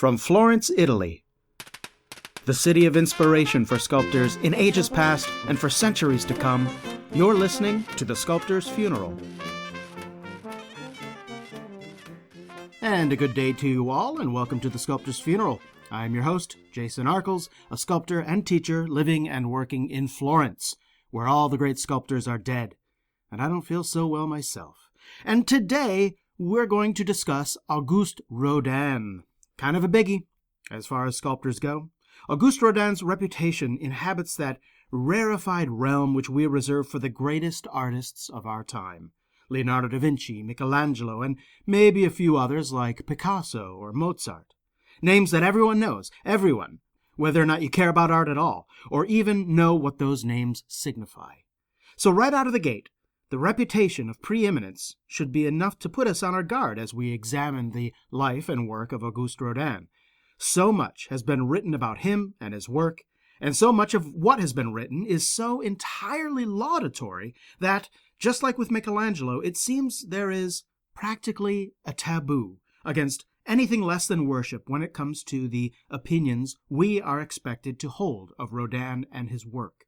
From Florence, Italy, the city of inspiration for sculptors in ages past and for centuries to come, you're listening to The Sculptor's Funeral. And a good day to you all, and welcome to The Sculptor's Funeral. I'm your host, Jason Arkles, a sculptor and teacher living and working in Florence, where all the great sculptors are dead. And I don't feel so well myself. And today, we're going to discuss Auguste Rodin. Kind of a biggie, as far as sculptors go. Auguste Rodin's reputation inhabits that rarefied realm which we reserve for the greatest artists of our time. Leonardo da Vinci, Michelangelo, and maybe a few others like Picasso or Mozart. Names that everyone knows, everyone, whether or not you care about art at all, or even know what those names signify. So right out of the gate, the reputation of preeminence should be enough to put us on our guard as we examine the life and work of Auguste Rodin. So much has been written about him and his work, and so much of what has been written is so entirely laudatory that, just like with Michelangelo, it seems there is practically a taboo against anything less than worship when it comes to the opinions we are expected to hold of Rodin and his work.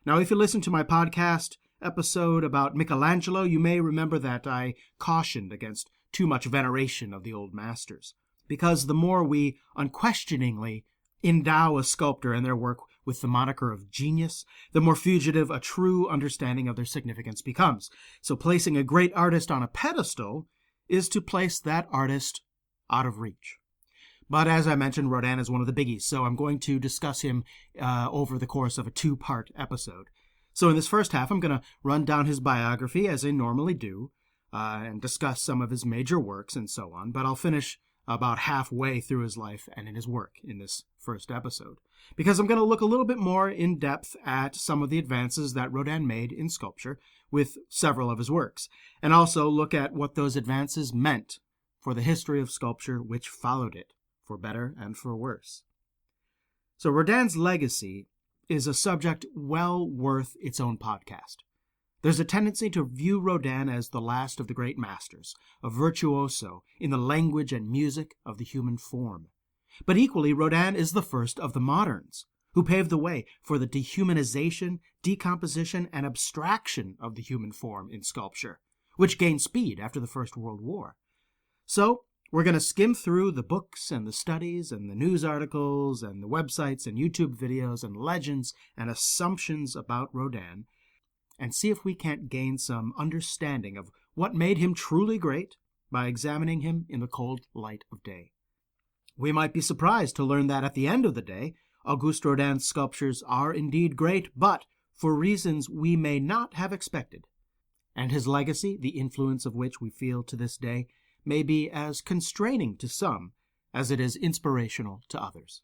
Now, if you listen to my podcast episode about Michelangelo, you may remember that I cautioned against too much veneration of the old masters, because the more we unquestioningly endow a sculptor and their work with the moniker of genius, the more fugitive a true understanding of their significance becomes. So placing a great artist on a pedestal is to place that artist out of reach. But as I mentioned, Rodin is one of the biggies, so I'm going to discuss him over the course of a two-part episode. So in this first half, I'm going to run down his biography as I normally do, and discuss some of his major works and so on, but I'll finish about halfway through his life and in his work in this first episode, because I'm going to look a little bit more in depth at some of the advances that Rodin made in sculpture with several of his works, and also look at what those advances meant for the history of sculpture which followed it, for better and for worse. So Rodin's legacy is a subject well worth its own podcast. There's a tendency to view Rodin as the last of the great masters, a virtuoso in the language and music of the human form. But equally, Rodin is the first of the moderns, who paved the way for the dehumanization, decomposition, and abstraction of the human form in sculpture, which gained speed after the First World War. So, we're going to skim through the books and the studies and the news articles and the websites and YouTube videos and legends and assumptions about Rodin and see if we can't gain some understanding of what made him truly great by examining him in the cold light of day. We might be surprised to learn that at the end of the day, Auguste Rodin's sculptures are indeed great, but for reasons we may not have expected. And his legacy, the influence of which we feel to this day, may be as constraining to some as it is inspirational to others.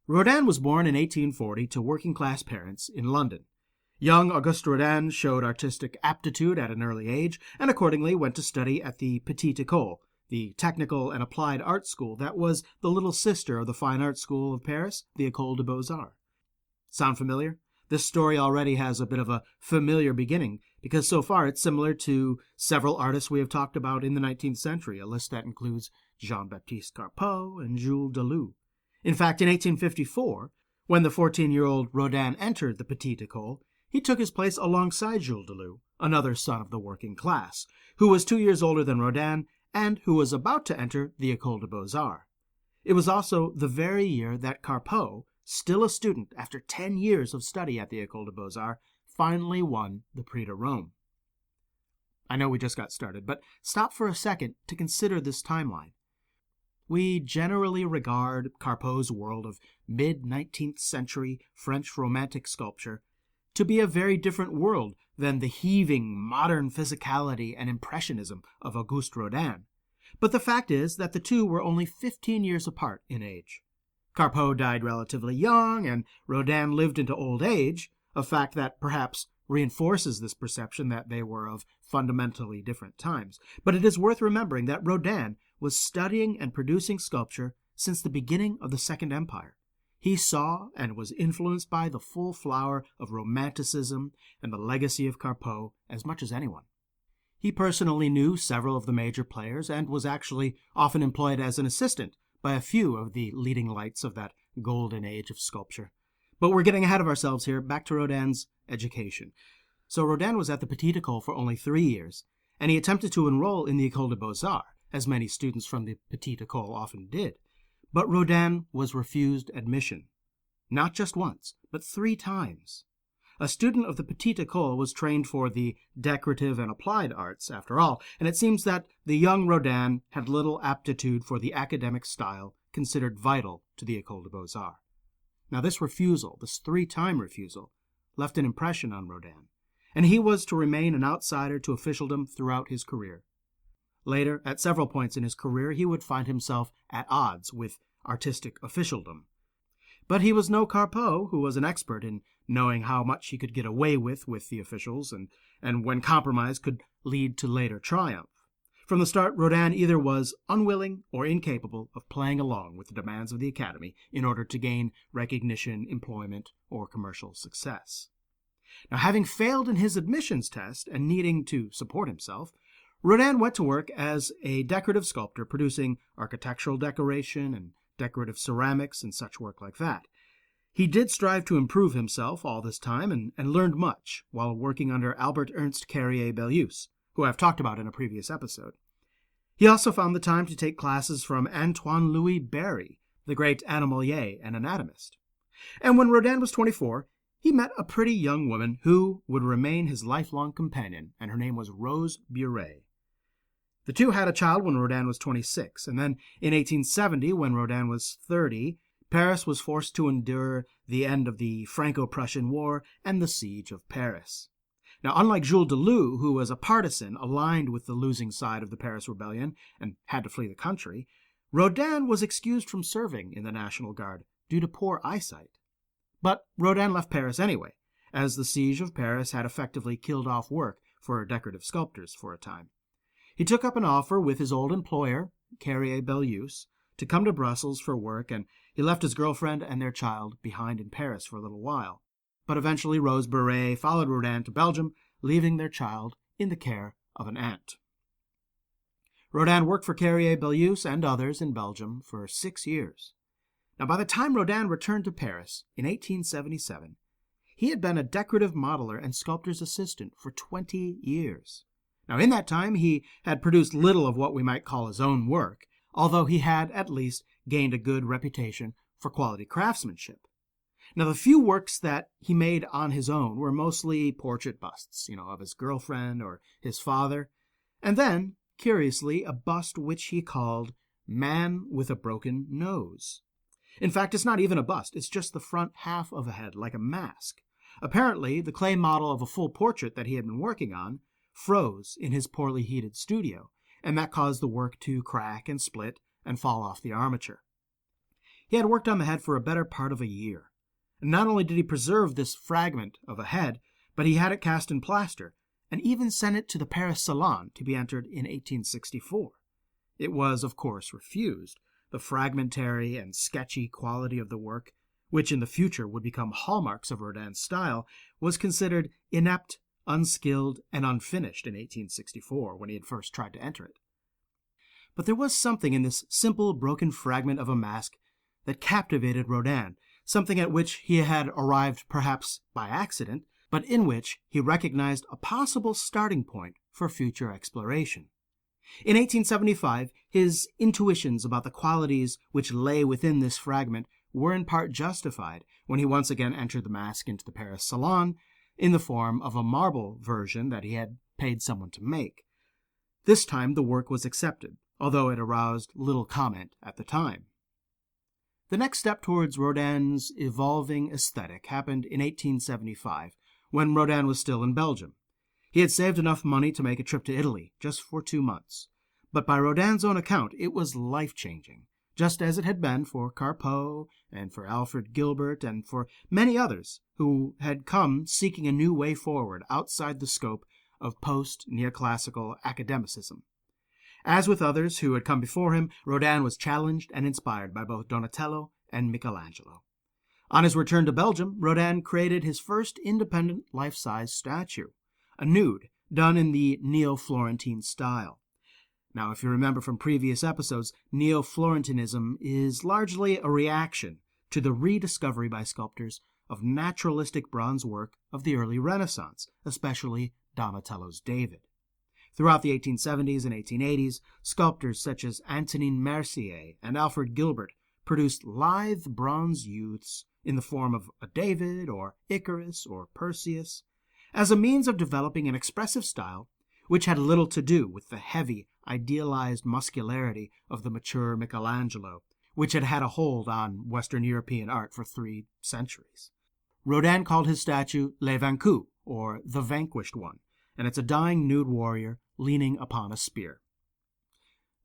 Rodin was born in 1840 to working-class parents in London. Young Auguste Rodin showed artistic aptitude at an early age and accordingly went to study at the Petite École, the technical and applied art school that was the little sister of the Fine Art School of Paris, the École des Beaux-Arts. Sound familiar? This story already has a bit of a familiar beginning, because so far it's similar to several artists we have talked about in the 19th century, a list that includes Jean-Baptiste Carpeaux and Jules Deleuze. In fact, in 1854, when the 14-year-old Rodin entered the Petite École, he took his place alongside Jules Deleuze, another son of the working class, who was 2 years older than Rodin and who was about to enter the École des Beaux-Arts. It was also the very year that Carpeaux, still a student after 10 years of study at the École des Beaux-Arts, finally won the Prix de Rome. I know we just got started, but stop for a second to consider this timeline. We generally regard Carpeau's world of mid-19th century French Romantic sculpture to be a very different world than the heaving modern physicality and impressionism of Auguste Rodin. But the fact is that the two were only 15 years apart in age. Carpeaux died relatively young, and Rodin lived into old age, a fact that perhaps reinforces this perception that they were of fundamentally different times. But it is worth remembering that Rodin was studying and producing sculpture since the beginning of the Second Empire. He saw and was influenced by the full flower of Romanticism and the legacy of Carpeaux as much as anyone. He personally knew several of the major players and was actually often employed as an assistant by a few of the leading lights of that golden age of sculpture. But we're getting ahead of ourselves here. Back to Rodin's education. So Rodin was at the Petit École for only 3 years, and he attempted to enroll in the École des Beaux-Arts, as many students from the Petit École often did. But Rodin was refused admission. Not just once, but 3 times. A student of the Petit École was trained for the decorative and applied arts, after all, and it seems that the young Rodin had little aptitude for the academic style considered vital to the École des Beaux-Arts. Now this refusal, this 3-time refusal, left an impression on Rodin, and he was to remain an outsider to officialdom throughout his career. Later, at several points in his career, he would find himself at odds with artistic officialdom. But he was no Carpeaux, who was an expert in knowing how much he could get away with the officials, and when compromise could lead to later triumph. From the start, Rodin either was unwilling or incapable of playing along with the demands of the Academy in order to gain recognition, employment, or commercial success. Now, having failed in his admissions test and needing to support himself, Rodin went to work as a decorative sculptor, producing architectural decoration and decorative ceramics and such work like that. He did strive to improve himself all this time and learned much while working under Albert Ernst Carrier-Belleuse, who I've talked about in a previous episode. He also found the time to take classes from Antoine Louis Barye, the great animalier and anatomist. And when Rodin was 24, he met a pretty young woman who would remain his lifelong companion, and her name was Rose Buret. The two had a child when Rodin was 26, and then in 1870, when Rodin was 30, Paris was forced to endure the end of the Franco-Prussian War and the siege of Paris. Now, unlike Jules Deleuze, who was a partisan aligned with the losing side of the Paris Rebellion and had to flee the country, Rodin was excused from serving in the National Guard due to poor eyesight. But Rodin left Paris anyway, as the siege of Paris had effectively killed off work for decorative sculptors for a time. He took up an offer with his old employer, Carrier-Belleuse, to come to Brussels for work, and he left his girlfriend and their child behind in Paris for a little while. But eventually Rose Buret followed Rodin to Belgium, leaving their child in the care of an aunt. Rodin worked for Carrier-Belleuse and others in Belgium for 6 years. Now, by the time Rodin returned to Paris in 1877, he had been a decorative modeler and sculptor's assistant for 20 years. Now, in that time, he had produced little of what we might call his own work, although he had at least gained a good reputation for quality craftsmanship. Now, the few works that he made on his own were mostly portrait busts, of his girlfriend or his father, and then, curiously, a bust which he called Man with a Broken Nose. In fact, it's not even a bust, it's just the front half of a head, like a mask. Apparently, the clay model of a full portrait that he had been working on froze in his poorly heated studio, and that caused the work to crack and split and fall off the armature. He had worked on the head for a better part of a year. And not only did he preserve this fragment of a head, but he had it cast in plaster, and even sent it to the Paris Salon to be entered in 1864. It was, of course, refused. The fragmentary and sketchy quality of the work, which in the future would become hallmarks of Rodin's style, was considered inept, unskilled, and unfinished in 1864 when he had first tried to enter it. But there was something in this simple, broken fragment of a mask that captivated Rodin, something at which he had arrived perhaps by accident, but in which he recognized a possible starting point for future exploration. In 1875, his intuitions about the qualities which lay within this fragment were in part justified when he once again entered the mask into the Paris Salon in the form of a marble version that he had paid someone to make. This time the work was accepted, although it aroused little comment at the time. The next step towards Rodin's evolving aesthetic happened in 1875, when Rodin was still in Belgium. He had saved enough money to make a trip to Italy, just for 2 months. But by Rodin's own account, it was life-changing, just as it had been for Carpeaux and for Alfred Gilbert and for many others who had come seeking a new way forward outside the scope of post-neoclassical academicism. As with others who had come before him, Rodin was challenged and inspired by both Donatello and Michelangelo. On his return to Belgium, Rodin created his first independent life-size statue, a nude done in the Neo-Florentine style. Now, if you remember from previous episodes, Neo-Florentinism is largely a reaction to the rediscovery by sculptors of naturalistic bronze work of the early Renaissance, especially Donatello's David. Throughout the 1870s and 1880s, sculptors such as Antonin Mercier and Alfred Gilbert produced lithe bronze youths in the form of a David or Icarus or Perseus, as a means of developing an expressive style which had little to do with the heavy, idealized muscularity of the mature Michelangelo, which had had a hold on Western European art for 3 centuries. Rodin called his statue Le Vaincu, or the Vanquished One, and it's a dying nude warrior leaning upon a spear.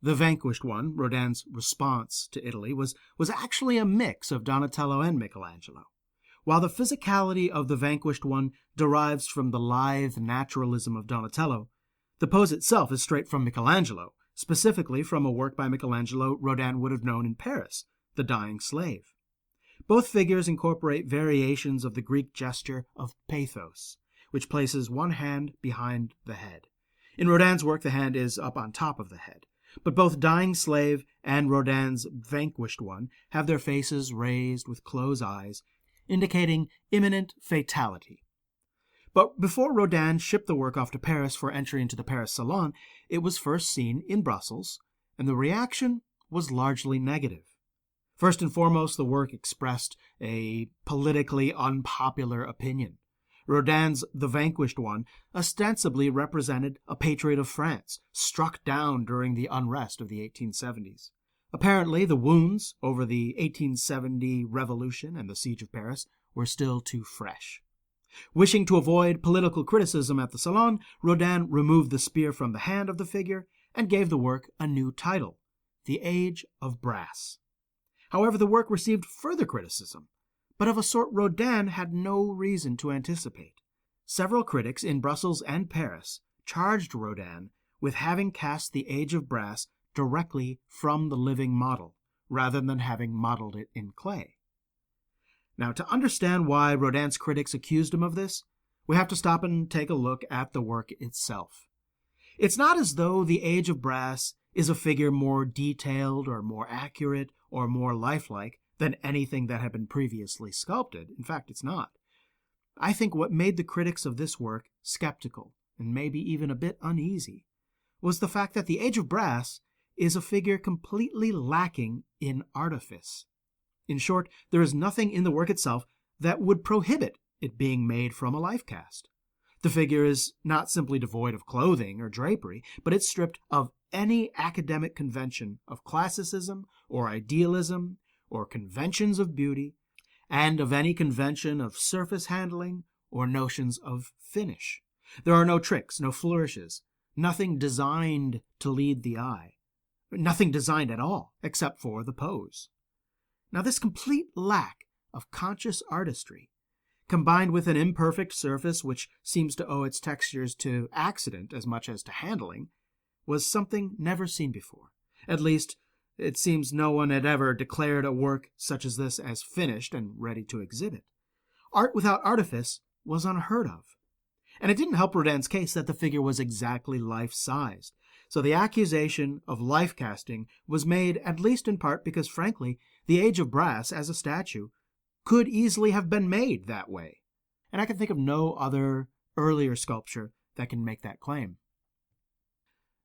The Vanquished One, Rodin's response to Italy, was actually a mix of Donatello and Michelangelo. While the physicality of the Vanquished One derives from the lithe naturalism of Donatello, the pose itself is straight from Michelangelo, specifically from a work by Michelangelo Rodin would have known in Paris, The Dying Slave. Both figures incorporate variations of the Greek gesture of pathos, which places one hand behind the head. In Rodin's work, the hand is up on top of the head, but both Dying Slave and Rodin's Vanquished One have their faces raised with closed eyes, indicating imminent fatality. But before Rodin shipped the work off to Paris for entry into the Paris Salon, it was first seen in Brussels, and the reaction was largely negative. First and foremost, the work expressed a politically unpopular opinion. Rodin's The Vanquished One ostensibly represented a patriot of France, struck down during the unrest of the 1870s. Apparently, the wounds over the 1870 revolution and the siege of Paris were still too fresh. Wishing to avoid political criticism at the Salon, Rodin removed the spear from the hand of the figure and gave the work a new title, The Age of Brass. However, the work received further criticism, but of a sort Rodin had no reason to anticipate. Several critics in Brussels and Paris charged Rodin with having cast the Age of Brass directly from the living model, rather than having modeled it in clay. Now, to understand why Rodin's critics accused him of this, we have to stop and take a look at the work itself. It's not as though the Age of Brass is a figure more detailed or more accurate or more lifelike than anything that had been previously sculpted. In fact, it's not. I think what made the critics of this work skeptical, and maybe even a bit uneasy, was the fact that the Age of Brass is a figure completely lacking in artifice. In short, there is nothing in the work itself that would prohibit it being made from a life cast. The figure is not simply devoid of clothing or drapery, but it's stripped of any academic convention of classicism or idealism or conventions of beauty, and of any convention of surface handling or notions of finish. There are no tricks, no flourishes, nothing designed to lead the eye, nothing designed at all except for the pose. Now, this complete lack of conscious artistry, combined with an imperfect surface which seems to owe its textures to accident as much as to handling, was something never seen before. At least, it seems no one had ever declared a work such as this as finished and ready to exhibit. Art without artifice was unheard of. And it didn't help Rodin's case that the figure was exactly life-sized. So the accusation of life casting was made at least in part because, frankly, the Age of Brass as a statue could easily have been made that way. And I can think of no other earlier sculpture that can make that claim.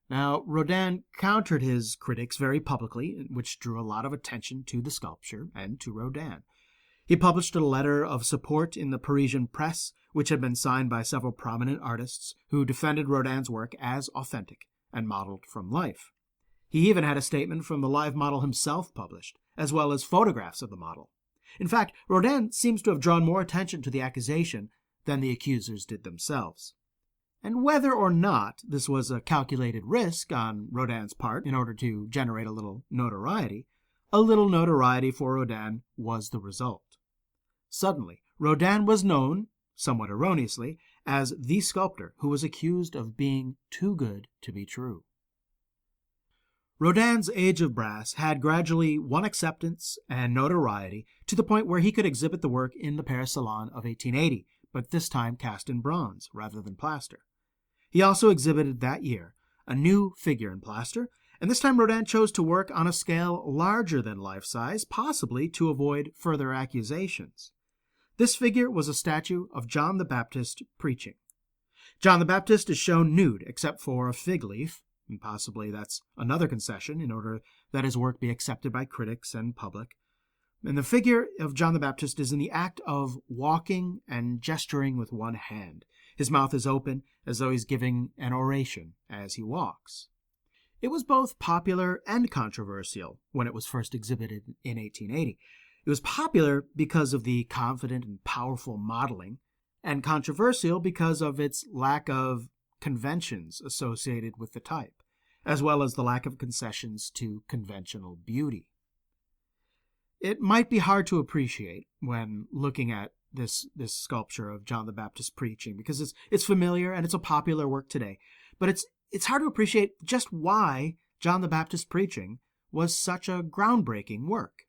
Now, Rodin countered his critics very publicly, which drew a lot of attention to the sculpture and to Rodin. He published a letter of support in the Parisian press, which had been signed by several prominent artists who defended Rodin's work as authentic and modeled from life. He even had a statement from the live model himself published, as well as photographs of the model. In fact, Rodin seems to have drawn more attention to the accusation than the accusers did themselves. And whether or not this was a calculated risk on Rodin's part in order to generate a little notoriety for Rodin was the result. Suddenly, Rodin was known, somewhat erroneously, as the sculptor who was accused of being too good to be true. Rodin's Age of Brass had gradually won acceptance and notoriety to the point where he could exhibit the work in the Paris Salon of 1880, but this time cast in bronze rather than plaster. He also exhibited that year a new figure in plaster, and this time Rodin chose to work on a scale larger than life size, possibly to avoid further accusations. This figure was a statue of John the Baptist preaching. John the Baptist is shown nude except for a fig leaf, and possibly that's another concession in order that his work be accepted by critics and public. And the figure of John the Baptist is in the act of walking and gesturing with one hand. His mouth is open as though he's giving an oration as he walks. It was both popular and controversial when it was first exhibited in 1880. It was popular because of the confident and powerful modeling, and controversial because of its lack of conventions associated with the type, as well as the lack of concessions to conventional beauty. It might be hard to appreciate when looking at this sculpture of John the Baptist preaching, because it's familiar and it's a popular work today, but it's hard to appreciate just why John the Baptist preaching was such a groundbreaking work.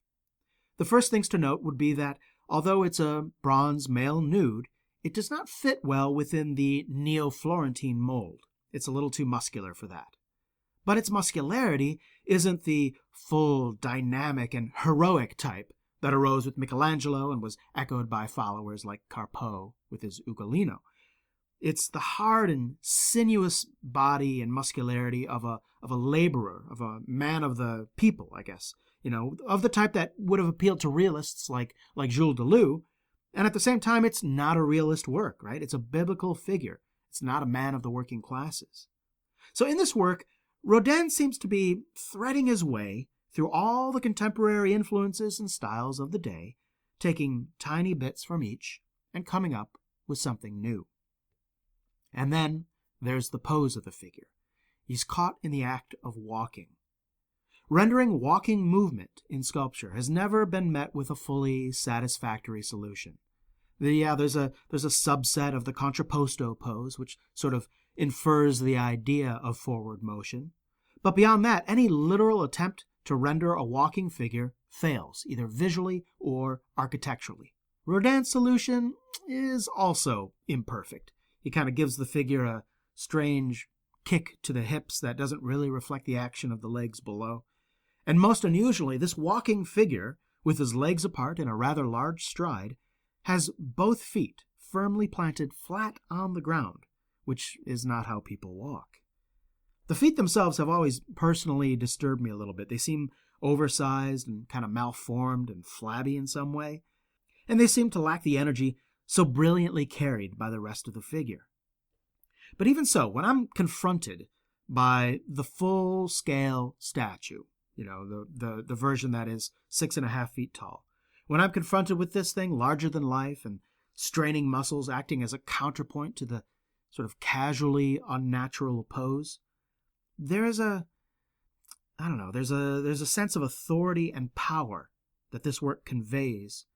The first things to note would be that although it's a bronze male nude, it does not fit well within the Neo-Florentine mold. It's a little too muscular for that. But its muscularity isn't the full, dynamic, and heroic type that arose with Michelangelo and was echoed by followers like Carpeaux with his Ugolino. It's the hard and sinuous body and muscularity of a laborer, of a man of the people, I guess, of the type that would have appealed to realists like Jules Deleuze. And at the same time, it's not a realist work, right? It's a biblical figure. It's not a man of the working classes. So in this work, Rodin seems to be threading his way through all the contemporary influences and styles of the day, taking tiny bits from each and coming up with something new. And then there's the pose of the figure. He's caught in the act of walking. Rendering walking movement in sculpture has never been met with a fully satisfactory solution. There's a subset of the contrapposto pose, which sort of infers the idea of forward motion. But beyond that, any literal attempt to render a walking figure fails, either visually or architecturally. Rodin's solution is also imperfect. He kind of gives the figure a strange kick to the hips that doesn't really reflect the action of the legs below. And most unusually, this walking figure, with his legs apart in a rather large stride, has both feet firmly planted flat on the ground, which is not how people walk. The feet themselves have always personally disturbed me a little bit. They seem oversized and kind of malformed and flabby in some way, and they seem to lack the energy so brilliantly carried by the rest of the figure. But even so, when I'm confronted by the full-scale statue, the version that is 6.5 feet tall, when I'm confronted with this thing larger than life and straining muscles acting as a counterpoint to the sort of casually unnatural pose, there's a sense of authority and power that this work conveys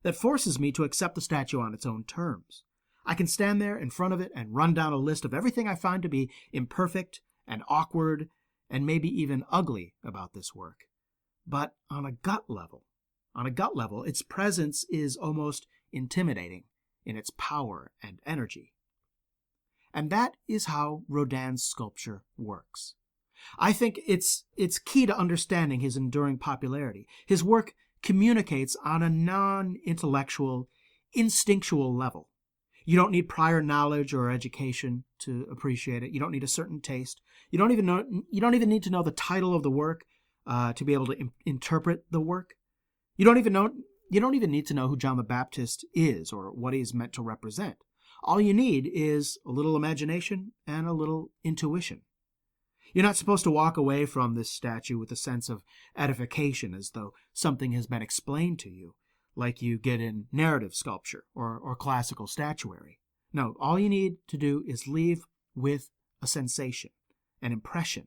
that forces me to accept the statue on its own terms. I can stand there in front of it and run down a list of everything I find to be imperfect and awkward and maybe even ugly about this work. But on a gut level, its presence is almost intimidating in its power and energy. And that is how Rodin's sculpture works. I think it's key to understanding his enduring popularity. His work communicates on a non-intellectual, instinctual level. You don't need prior knowledge or education to appreciate it. You don't need a certain taste. You don't even need to know the title of the work to be able to interpret the work. You don't even need to know who John the Baptist is or what he is meant to represent. All you need is a little imagination and a little intuition. You're not supposed to walk away from this statue with a sense of edification as though something has been explained to you, like you get in narrative sculpture or classical statuary. No, all you need to do is leave with a sensation, an impression.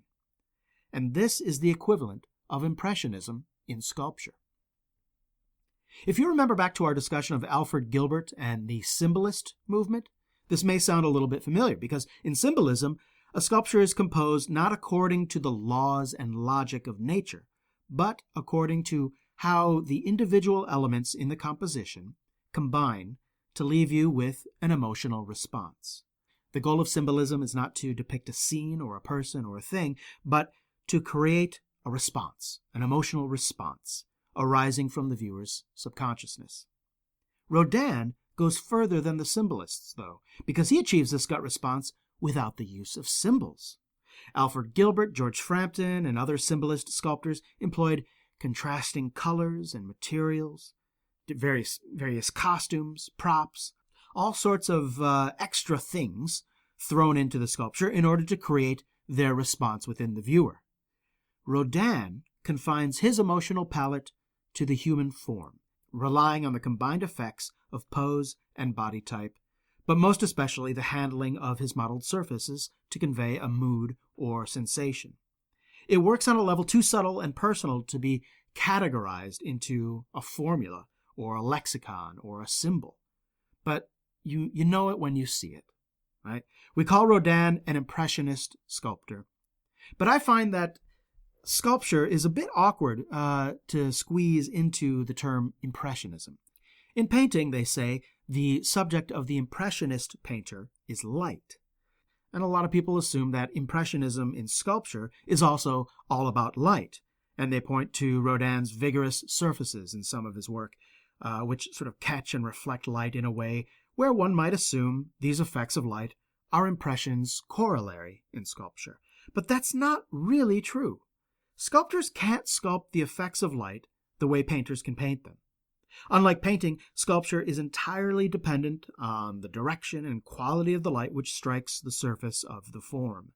And this is the equivalent of Impressionism in sculpture. If you remember back to our discussion of Alfred Gilbert and the Symbolist movement, this may sound a little bit familiar because in symbolism, a sculpture is composed not according to the laws and logic of nature, but according to how the individual elements in the composition combine to leave you with an emotional response. The goal of symbolism is not to depict a scene or a person or a thing, but to create a response, an emotional response, arising from the viewer's subconsciousness. Rodin goes further than the symbolists, though, because he achieves this gut response without the use of symbols. Alfred Gilbert, George Frampton, and other symbolist sculptors employed contrasting colors and materials, various costumes, props, all sorts of extra things thrown into the sculpture in order to create their response within the viewer. Rodin confines his emotional palette to the human form, relying on the combined effects of pose and body type, but most especially the handling of his modeled surfaces to convey a mood or sensation. It works on a level too subtle and personal to be categorized into a formula or a lexicon or a symbol. But you know it when you see it, right? We call Rodin an impressionist sculptor. But I find that sculpture is a bit awkward to squeeze into the term impressionism. In painting, they say, the subject of the impressionist painter is light. And a lot of people assume that impressionism in sculpture is also all about light, and they point to Rodin's vigorous surfaces in some of his work, which sort of catch and reflect light in a way where one might assume these effects of light are impression's corollary in sculpture. But that's not really true. Sculptors can't sculpt the effects of light the way painters can paint them. Unlike painting, sculpture is entirely dependent on the direction and quality of the light which strikes the surface of the form.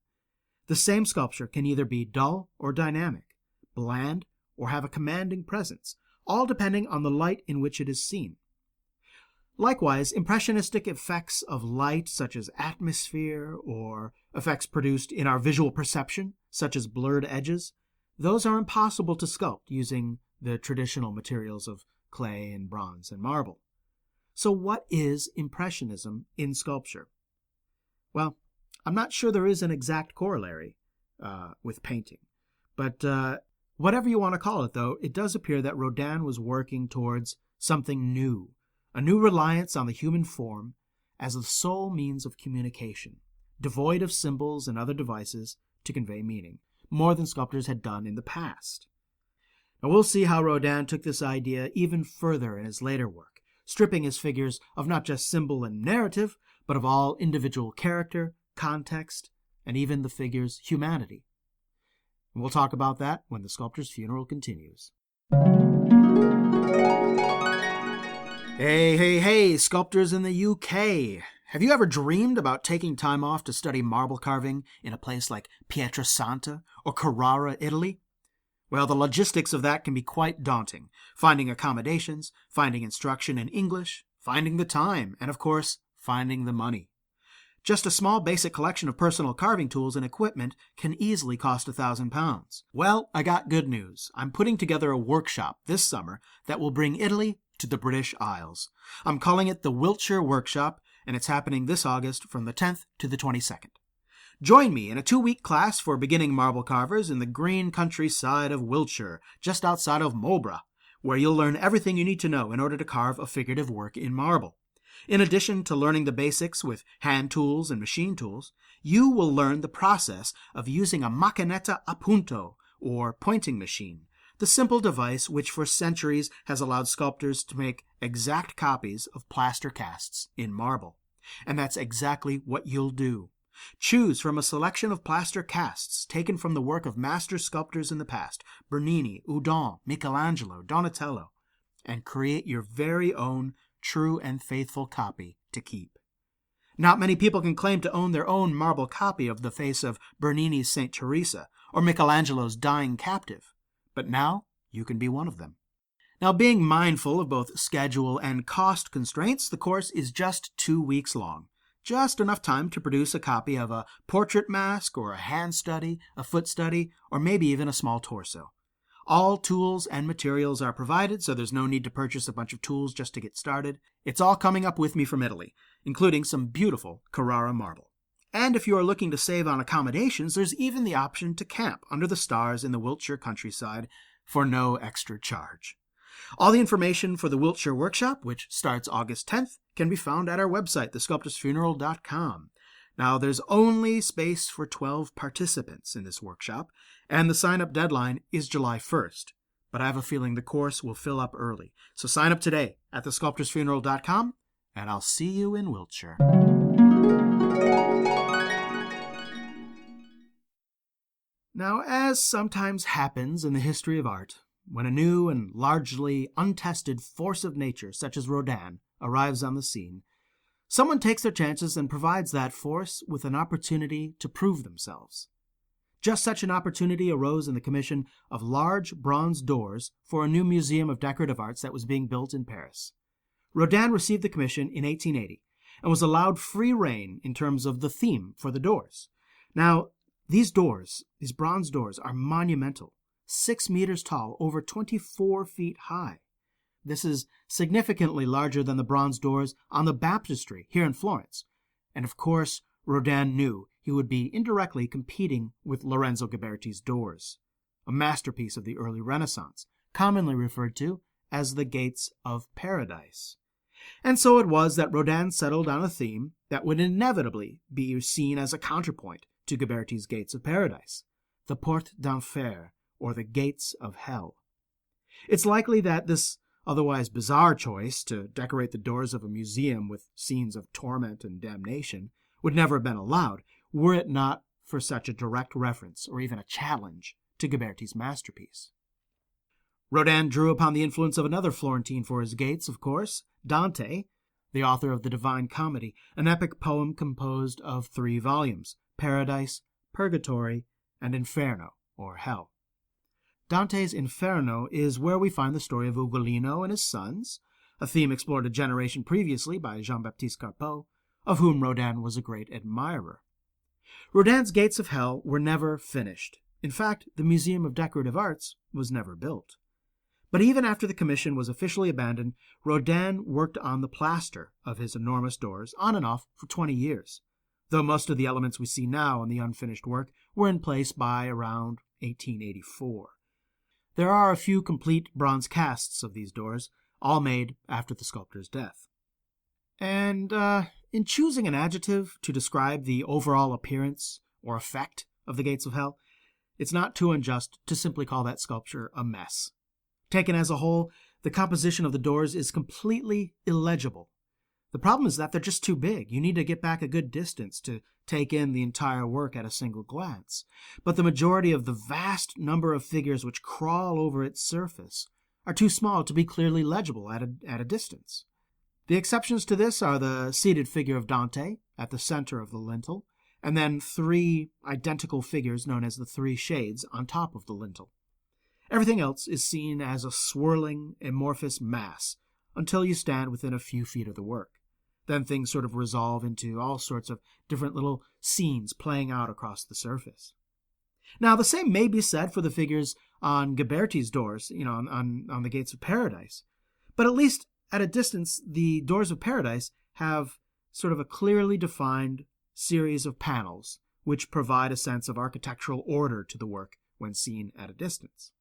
The same sculpture can either be dull or dynamic, bland or have a commanding presence, all depending on the light in which it is seen. Likewise, impressionistic effects of light, such as atmosphere, or effects produced in our visual perception, such as blurred edges, those are impossible to sculpt using the traditional materials of clay and bronze and marble. So what is impressionism in sculpture? Well, I'm not sure there is an exact corollary with painting, but whatever you want to call it, though, it does appear that Rodin was working towards something new, a new reliance on the human form as the sole means of communication, devoid of symbols and other devices to convey meaning, more than sculptors had done in the past. Now we'll see how Rodin took this idea even further in his later work, stripping his figures of not just symbol and narrative, but of all individual character, context, and even the figure's humanity. And we'll talk about that when the sculptor's funeral continues. Hey, sculptors in the UK! Have you ever dreamed about taking time off to study marble carving in a place like Pietrasanta or Carrara, Italy? Well, the logistics of that can be quite daunting. Finding accommodations, finding instruction in English, finding the time, and of course, finding the money. Just a small basic collection of personal carving tools and equipment can easily cost £1,000. Well, I got good news. I'm putting together a workshop this summer that will bring Italy to the British Isles. I'm calling it the Wiltshire Workshop, and it's happening this August from the 10th to the 22nd. Join me in a 2-week class for beginning marble carvers in the green countryside of Wiltshire, just outside of Marlborough, where you'll learn everything you need to know in order to carve a figurative work in marble. In addition to learning the basics with hand tools and machine tools, you will learn the process of using a macchinetta a punto, or pointing machine, the simple device which for centuries has allowed sculptors to make exact copies of plaster casts in marble. And that's exactly what you'll do. Choose from a selection of plaster casts taken from the work of master sculptors in the past, Bernini, Rodin, Michelangelo, Donatello, and create your very own true and faithful copy to keep. Not many people can claim to own their own marble copy of the face of Bernini's St. Teresa or Michelangelo's Dying Captive, but now you can be one of them. Now, being mindful of both schedule and cost constraints, the course is just 2 weeks long. Just enough time to produce a copy of a portrait mask or a hand study, a foot study, or maybe even a small torso. All tools and materials are provided, so there's no need to purchase a bunch of tools just to get started. It's all coming up with me from Italy, including some beautiful Carrara marble. And if you are looking to save on accommodations, there's even the option to camp under the stars in the Wiltshire countryside for no extra charge. All the information for the Wiltshire Workshop, which starts August 10th, can be found at our website, thesculptorsfuneral.com. Now, there's only space for 12 participants in this workshop, and the sign-up deadline is July 1st. But I have a feeling the course will fill up early. So sign up today at thesculptorsfuneral.com, and I'll see you in Wiltshire. Now, as sometimes happens in the history of art, when a new and largely untested force of nature, such as Rodin, arrives on the scene, someone takes their chances and provides that force with an opportunity to prove themselves. Just such an opportunity arose in the commission of large bronze doors for a new museum of decorative arts that was being built in Paris. Rodin received the commission in 1880 and was allowed free rein in terms of the theme for the doors. Now, these bronze doors, are monumental, 6 meters tall, over 24 feet high. This is significantly larger than the bronze doors on the baptistry here in Florence. And of course, Rodin knew he would be indirectly competing with Lorenzo Ghiberti's doors, a masterpiece of the early Renaissance, commonly referred to as the Gates of Paradise. And so it was that Rodin settled on a theme that would inevitably be seen as a counterpoint to Ghiberti's Gates of Paradise, the Porte d'Enfer, or the Gates of Hell. It's likely that this otherwise bizarre choice to decorate the doors of a museum with scenes of torment and damnation would never have been allowed, were it not for such a direct reference or even a challenge to Ghiberti's masterpiece. Rodin drew upon the influence of another Florentine for his gates, of course, Dante, the author of the Divine Comedy, an epic poem composed of 3 volumes, Paradise, Purgatory, and Inferno, or Hell. Dante's Inferno is where we find the story of Ugolino and his sons, a theme explored a generation previously by Jean-Baptiste Carpeaux, of whom Rodin was a great admirer. Rodin's Gates of Hell were never finished. In fact, the Museum of Decorative Arts was never built. But even after the commission was officially abandoned, Rodin worked on the plaster of his enormous doors on and off for 20 years, though most of the elements we see now in the unfinished work were in place by around 1884. There are a few complete bronze casts of these doors, all made after the sculptor's death. And in choosing an adjective to describe the overall appearance or effect of the Gates of Hell, it's not too unjust to simply call that sculpture a mess. Taken as a whole, the composition of the doors is completely illegible. The problem is that they're just too big. You need to get back a good distance to take in the entire work at a single glance. But the majority of the vast number of figures which crawl over its surface are too small to be clearly legible at a distance. The exceptions to this are the seated figure of Dante at the center of the lintel, and then 3 identical figures known as the 3 shades on top of the lintel. Everything else is seen as a swirling, amorphous mass until you stand within a few feet of the work. Then things sort of resolve into all sorts of different little scenes playing out across the surface. Now, the same may be said for the figures on Ghiberti's doors, on the Gates of Paradise. But at least at a distance, the doors of Paradise have sort of a clearly defined series of panels which provide a sense of architectural order to the work when seen at a distance.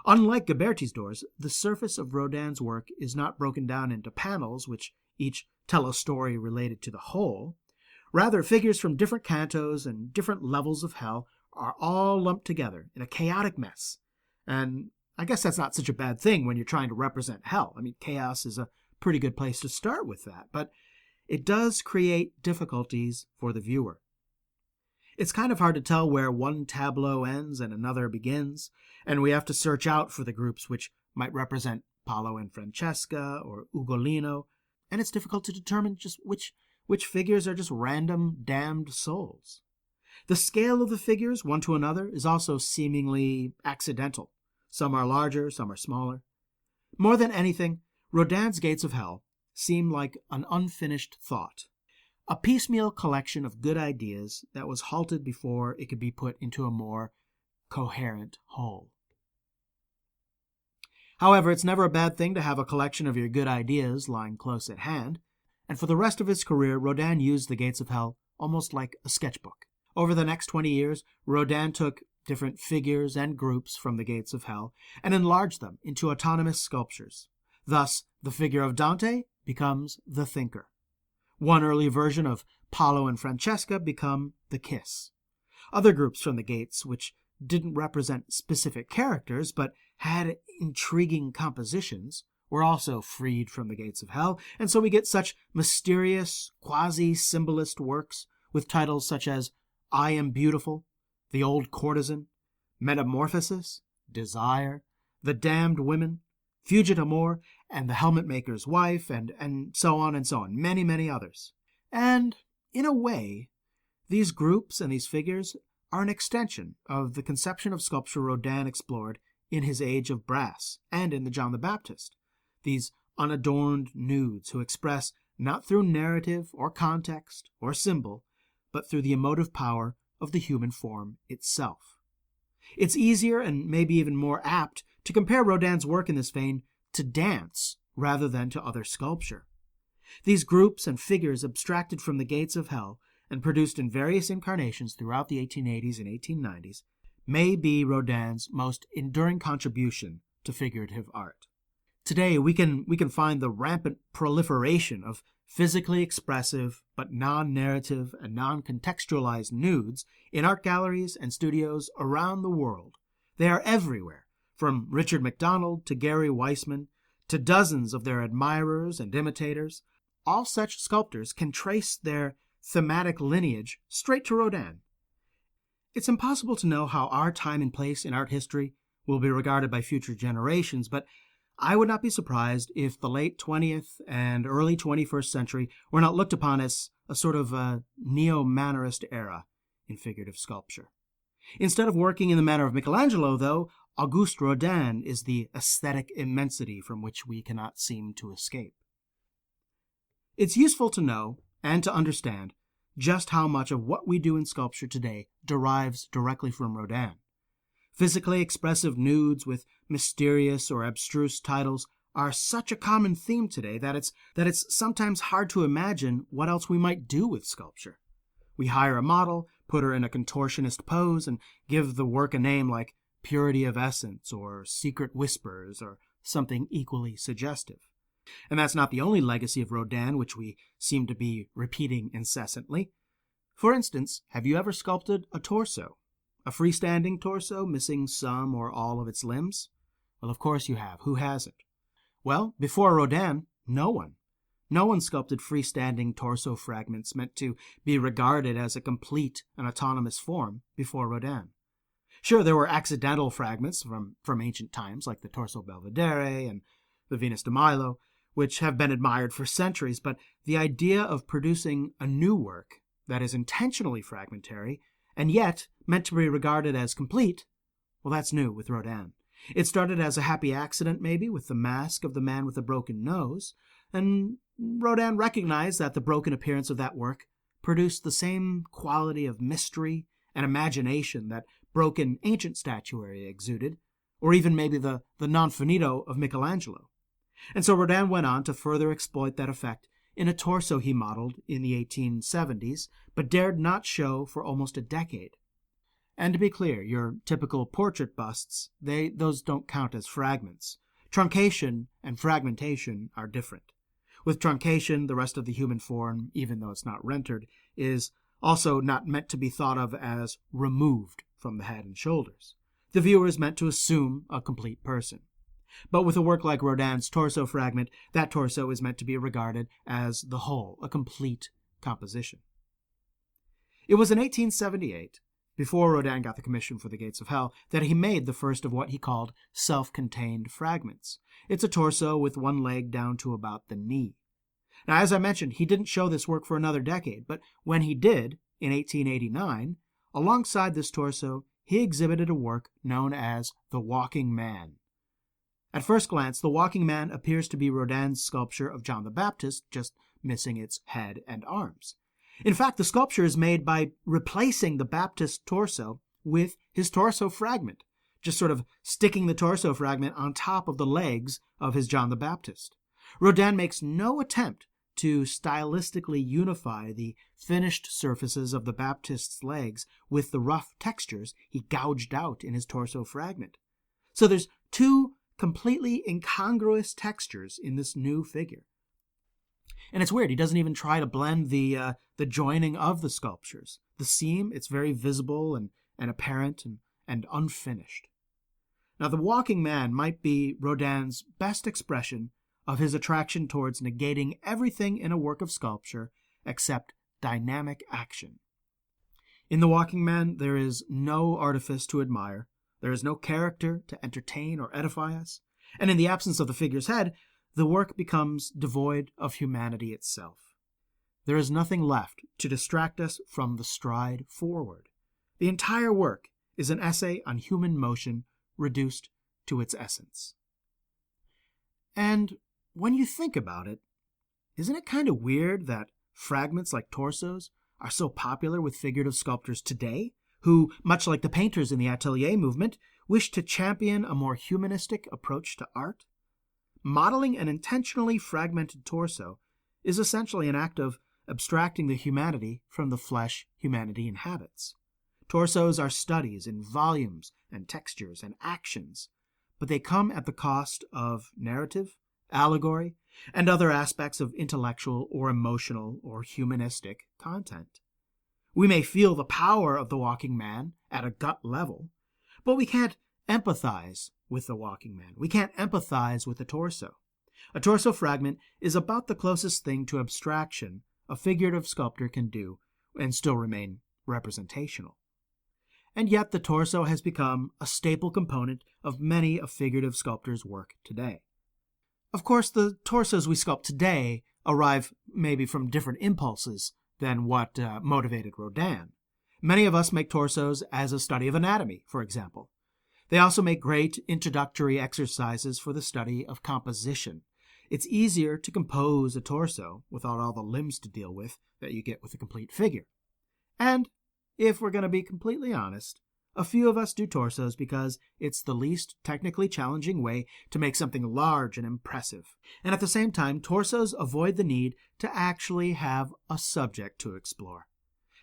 Unlike Ghiberti's doors, the surface of Rodin's work is not broken down into panels which each tell a story related to the whole. Rather, figures from different cantos and different levels of hell are all lumped together in a chaotic mess. And I guess that's not such a bad thing when you're trying to represent hell. I mean, chaos is a pretty good place to start with that, but it does create difficulties for the viewer. It's kind of hard to tell where one tableau ends and another begins, and we have to search out for the groups which might represent Paolo and Francesca or Ugolino, and it's difficult to determine just which figures are just random damned souls. The scale of the figures, one to another, is also seemingly accidental. Some are larger, some are smaller. More than anything, Rodin's Gates of Hell seem like an unfinished thought, a piecemeal collection of good ideas that was halted before it could be put into a more coherent whole. However, it's never a bad thing to have a collection of your good ideas lying close at hand, and for the rest of his career, Rodin used the Gates of Hell almost like a sketchbook. Over the next 20 years, Rodin took different figures and groups from the Gates of Hell and enlarged them into autonomous sculptures. Thus, the figure of Dante becomes the thinker, One early version of Paolo and Francesca become the Kiss. Other groups from the Gates, which didn't represent specific characters but had intriguing compositions, were also freed from the gates of hell, and so we get such mysterious, quasi-symbolist works with titles such as I Am Beautiful, The Old Courtesan, Metamorphosis, Desire, The Damned Women, Fugit Amor, and The Helmet Maker's Wife, and so on and so on, many, many others. And, in a way, these groups and these figures are an extension of the conception of sculpture Rodin explored in his Age of Brass and in the John the Baptist. These unadorned nudes who express not through narrative or context or symbol, but through the emotive power of the human form itself. It's easier and maybe even more apt to compare Rodin's work in this vein to dance rather than to other sculpture. These groups and figures abstracted from the gates of hell and produced in various incarnations throughout the 1880s and 1890s may be Rodin's most enduring contribution to figurative art. Today, we can find the rampant proliferation of physically expressive but non-narrative and non-contextualized nudes in art galleries and studios around the world. They are everywhere, from Richard MacDonald to Gary Weissman to dozens of their admirers and imitators. All such sculptors can trace their thematic lineage straight to Rodin. It's impossible to know how our time and place in art history will be regarded by future generations, but I would not be surprised if the late 20th and early 21st century were not looked upon as a sort of a neo-Mannerist era in figurative sculpture. Instead of working in the manner of Michelangelo, though, Auguste Rodin is the aesthetic immensity from which we cannot seem to escape. It's useful to know and to understand just how much of what we do in sculpture today derives directly from Rodin. Physically expressive nudes with mysterious or abstruse titles are such a common theme today that it's sometimes hard to imagine what else we might do with sculpture. We hire a model, put her in a contortionist pose, and give the work a name like Purity of Essence or Secret Whispers or something equally suggestive. And that's not the only legacy of Rodin which we seem to be repeating incessantly. For instance, have you ever sculpted a torso? A freestanding torso missing some or all of its limbs? Well, of course you have. Who hasn't? Well, before Rodin, no one. No one sculpted freestanding torso fragments meant to be regarded as a complete and autonomous form before Rodin. Sure, there were accidental fragments from ancient times, like the Torso Belvedere and the Venus de Milo, which have been admired for centuries, but the idea of producing a new work that is intentionally fragmentary and yet meant to be regarded as complete, well, that's new with Rodin. It started as a happy accident, maybe, with the mask of the man with the broken nose, and Rodin recognized that the broken appearance of that work produced the same quality of mystery and imagination that broken ancient statuary exuded, or even maybe the non finito of Michelangelo. And so Rodin went on to further exploit that effect in a torso he modeled in the 1870s, but dared not show for almost a decade. And to be clear, your typical portrait busts, those don't count as fragments. Truncation and fragmentation are different. With truncation, the rest of the human form, even though it's not rendered, is also not meant to be thought of as removed from the head and shoulders. The viewer is meant to assume a complete person. But with a work like Rodin's torso fragment, that torso is meant to be regarded as the whole, a complete composition. It was in 1878, before Rodin got the commission for the Gates of Hell, that he made the first of what he called self-contained fragments. It's a torso with one leg down to about the knee. Now, as I mentioned, he didn't show this work for another decade, but when he did, in 1889, alongside this torso, he exhibited a work known as The Walking Man. At first glance, The Walking Man appears to be Rodin's sculpture of John the Baptist, just missing its head and arms. In fact, the sculpture is made by replacing the Baptist torso with his torso fragment, just sort of sticking the torso fragment on top of the legs of his John the Baptist. Rodin makes no attempt to stylistically unify the finished surfaces of the Baptist's legs with the rough textures he gouged out in his torso fragment. So there's two completely incongruous textures in this new figure. And it's weird, he doesn't even try to blend the joining of the sculptures. The seam, it's very visible and apparent and unfinished. Now, the walking man might be Rodin's best expression of his attraction towards negating everything in a work of sculpture except dynamic action. In the walking man, there is no artifice to admire, there is no character to entertain or edify us, and in the absence of the figure's head, the work becomes devoid of humanity itself. There is nothing left to distract us from the stride forward. The entire work is an essay on human motion reduced to its essence. And when you think about it, isn't it kind of weird that fragments like torsos are so popular with figurative sculptors today, who, much like the painters in the Atelier movement, wish to champion a more humanistic approach to art? Modeling an intentionally fragmented torso is essentially an act of abstracting the humanity from the flesh humanity inhabits. Torsos are studies in volumes and textures and actions, but they come at the cost of narrative, allegory, and other aspects of intellectual or emotional or humanistic content. We may feel the power of the walking man at a gut level, but we can't empathize with the walking man. We can't empathize with the torso. A torso fragment is about the closest thing to abstraction a figurative sculptor can do and still remain representational. And yet the torso has become a staple component of many of figurative sculptors' work today. Of course, the torsos we sculpt today arrive maybe from different impulses than what motivated Rodin. Many of us make torsos as a study of anatomy, for example. They also make great introductory exercises for the study of composition. It's easier to compose a torso without all the limbs to deal with that you get with a complete figure. And, if we're going to be completely honest, a few of us do torsos because it's the least technically challenging way to make something large and impressive. And at the same time, torsos avoid the need to actually have a subject to explore.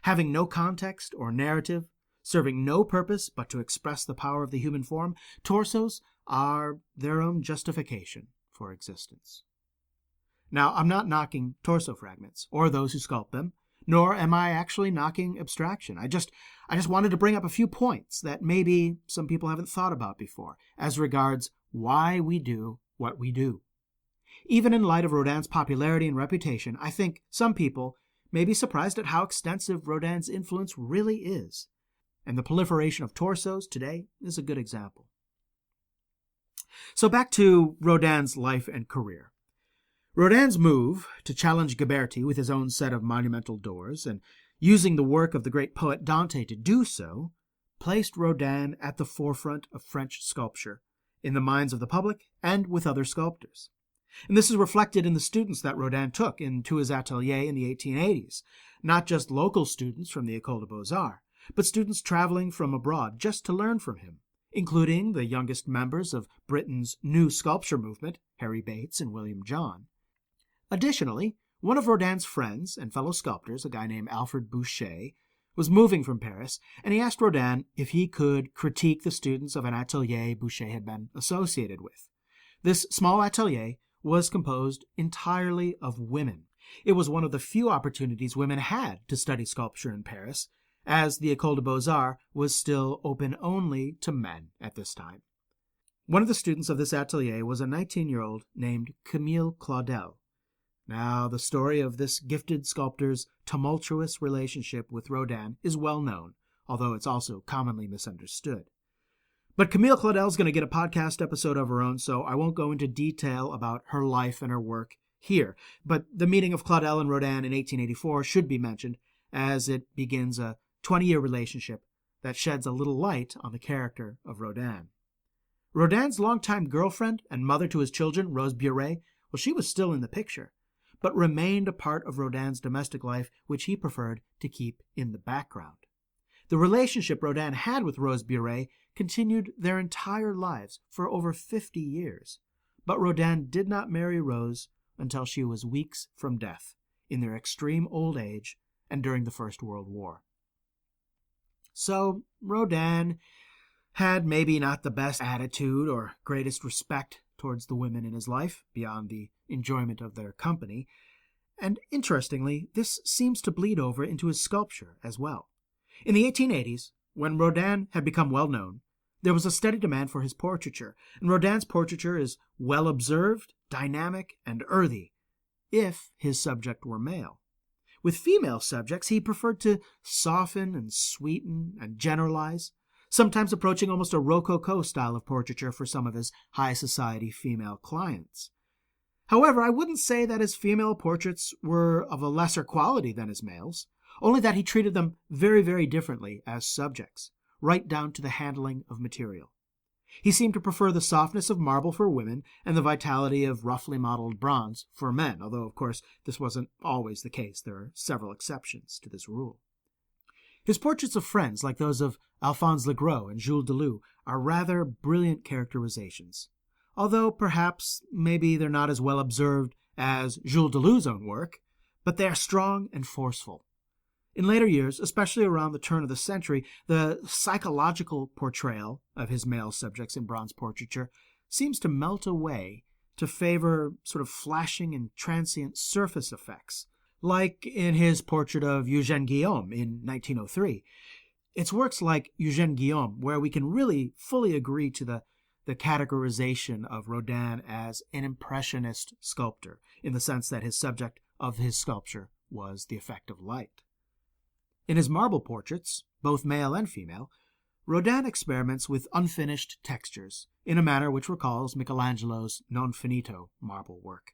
Having no context or narrative, serving no purpose but to express the power of the human form, torsos are their own justification for existence. Now, I'm not knocking torso fragments or those who sculpt them, nor am I actually knocking abstraction. I just wanted to bring up a few points that maybe some people haven't thought about before as regards why we do what we do. Even in light of Rodin's popularity and reputation, I think some people may be surprised at how extensive Rodin's influence really is, and the proliferation of torsos today is a good example. So back to Rodin's life and career. Rodin's move to challenge Ghiberti with his own set of monumental doors, and using the work of the great poet Dante to do so, placed Rodin at the forefront of French sculpture, in the minds of the public and with other sculptors. And this is reflected in the students that Rodin took into his atelier in the 1880s, not just local students from the École des Beaux-Arts, but students traveling from abroad just to learn from him, including the youngest members of Britain's new sculpture movement, Harry Bates and William John. Additionally, one of Rodin's friends and fellow sculptors, a guy named Alfred Boucher, was moving from Paris, and he asked Rodin if he could critique the students of an atelier Boucher had been associated with. This small atelier was composed entirely of women. It was one of the few opportunities women had to study sculpture in Paris, as the École des Beaux-Arts was still open only to men at this time. One of the students of this atelier was a 19-year-old named Camille Claudel. Now, the story of this gifted sculptor's tumultuous relationship with Rodin is well known, although it's also commonly misunderstood. But Camille Claudel is going to get a podcast episode of her own, so I won't go into detail about her life and her work here. But the meeting of Claudel and Rodin in 1884 should be mentioned, as it begins a 20-year relationship that sheds a little light on the character of Rodin. Rodin's longtime girlfriend and mother to his children, Rose Buret, well, she was still in the picture, but remained a part of Rodin's domestic life, which he preferred to keep in the background. The relationship Rodin had with Rose Buret continued their entire lives for over 50 years, but Rodin did not marry Rose until she was weeks from death, in their extreme old age and during the First World War. So Rodin had maybe not the best attitude or greatest respect towards the women in his life, beyond the enjoyment of their company, And interestingly, this seems to bleed over into his sculpture as well. In the 1880s, when Rodin had become well known, there was a steady demand for his portraiture, and Rodin's portraiture is well observed, dynamic, and earthy, if his subject were male. With female subjects, he preferred to soften and sweeten and generalize, sometimes approaching almost a rococo style of portraiture for some of his high society female clients. However, I wouldn't say that his female portraits were of a lesser quality than his males, only that he treated them very, very differently as subjects, right down to the handling of material. He seemed to prefer the softness of marble for women and the vitality of roughly modeled bronze for men, although, of course, this wasn't always the case. There are several exceptions to this rule. His portraits of friends, like those of Alphonse Legros and Jules Delou, are rather brilliant characterizations, although perhaps maybe they're not as well observed as Jules Delou's own work, but they are strong and forceful. In later years, especially around the turn of the century, the psychological portrayal of his male subjects in bronze portraiture seems to melt away to favor sort of flashing and transient surface effects, like in his portrait of Eugène Guillaume in 1903. It's works like Eugène Guillaume where we can really fully agree to the categorization of Rodin as an impressionist sculptor, in the sense that his subject of his sculpture was the effect of light. In his marble portraits, both male and female, Rodin experiments with unfinished textures in a manner which recalls Michelangelo's non finito marble work.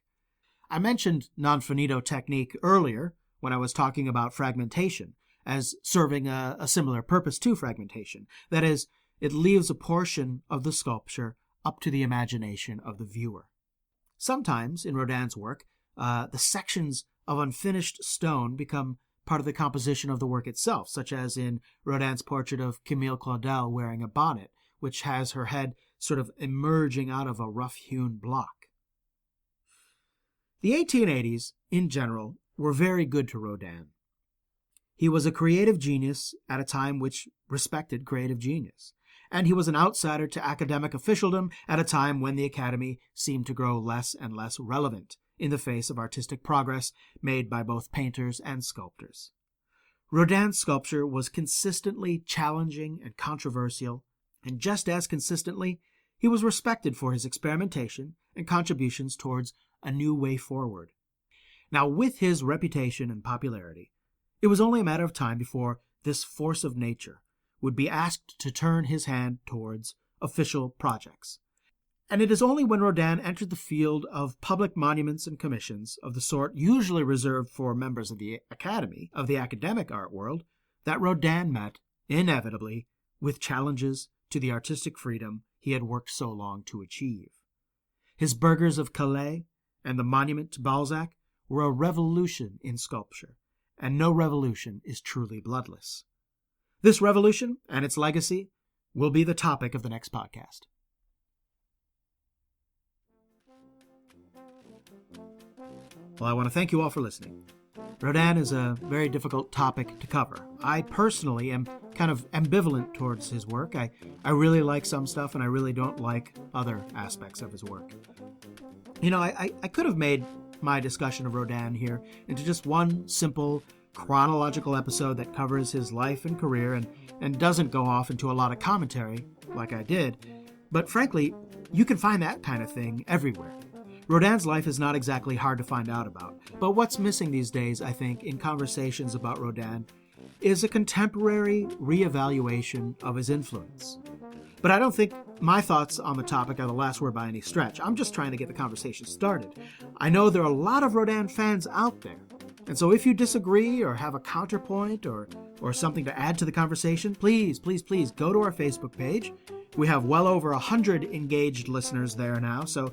I mentioned non finito technique earlier when I was talking about fragmentation as serving a similar purpose to fragmentation. That is, it leaves a portion of the sculpture up to the imagination of the viewer. Sometimes in Rodin's work, the sections of unfinished stone become part of the composition of the work itself, such as in Rodin's portrait of Camille Claudel wearing a bonnet, which has her head sort of emerging out of a rough-hewn block. The 1880s, in general, were very good to Rodin. He was a creative genius at a time which respected creative genius, and he was an outsider to academic officialdom at a time when the Academy seemed to grow less and less relevant in the face of artistic progress made by both painters and sculptors. Rodin's sculpture was consistently challenging and controversial, and just as consistently, he was respected for his experimentation and contributions towards a new way forward. Now, with his reputation and popularity, it was only a matter of time before this force of nature would be asked to turn his hand towards official projects. And it is only when Rodin entered the field of public monuments and commissions of the sort usually reserved for members of the Academy, of the academic art world, that Rodin met, inevitably, with challenges to the artistic freedom he had worked so long to achieve. His Burghers of Calais and the monument to Balzac were a revolution in sculpture, and no revolution is truly bloodless. This revolution and its legacy will be the topic of the next podcast. Well, I want to thank you all for listening. Rodin is a very difficult topic to cover. I personally am kind of ambivalent towards his work. I really like some stuff, and I really don't like other aspects of his work. You know, I could have made my discussion of Rodin here into just one simple chronological episode that covers his life and career and doesn't go off into a lot of commentary like I did. But frankly, you can find that kind of thing everywhere. Rodin's life is not exactly hard to find out about, but what's missing these days, I think, in conversations about Rodin is a contemporary reevaluation of his influence. But I don't think my thoughts on the topic are the last word by any stretch. I'm just trying to get the conversation started. I know there are a lot of Rodin fans out there, and so if you disagree or have a counterpoint or something to add to the conversation, please go to our Facebook page. We have well over 100 engaged listeners there now, so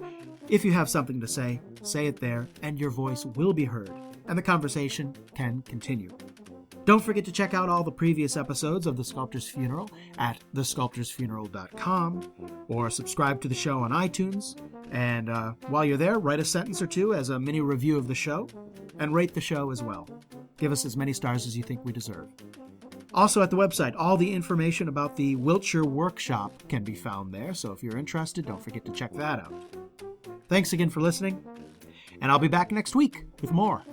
if you have something to say it there, and your voice will be heard, and the conversation can continue. Don't forget to check out all the previous episodes of The Sculptor's Funeral at thesculptorsfuneral.com, or subscribe to the show on iTunes, and while you're there, write a sentence or two as a mini review of the show, and rate the show as well. Give us as many stars as you think we deserve. Also at the website, all the information about the Wiltshire workshop can be found there, so if you're interested, don't forget to check that out. Thanks again for listening, and I'll be back next week with more.